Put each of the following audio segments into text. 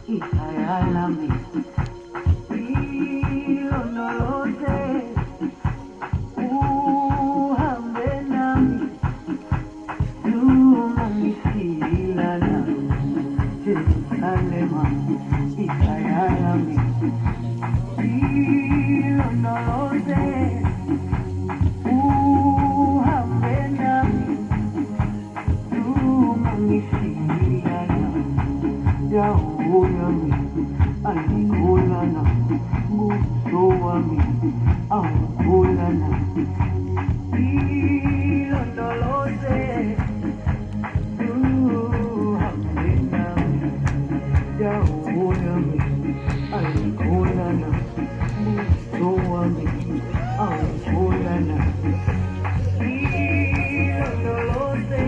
ikayalami ilondoloze uhambe nami lungangisilana Jerusalema ikayalami ilondoloze uhambe nami lungangisilana Jauh yami alikulana buso wami aukulana ilondoloze hambe nami jauh yami alikulana buso wami aukulana ilondoloze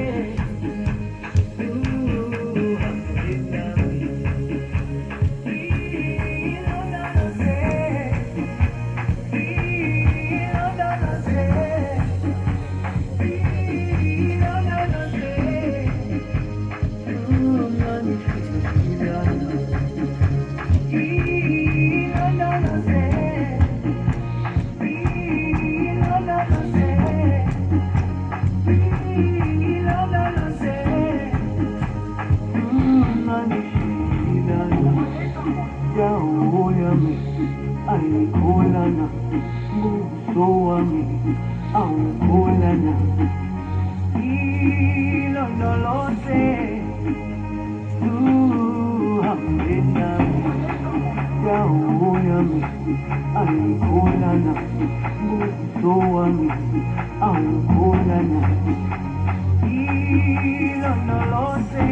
Jauh yami alikulana buso wami aukulana ilondoloze hambe nami jauh yami alikulana buso wami aukulana ilondoloze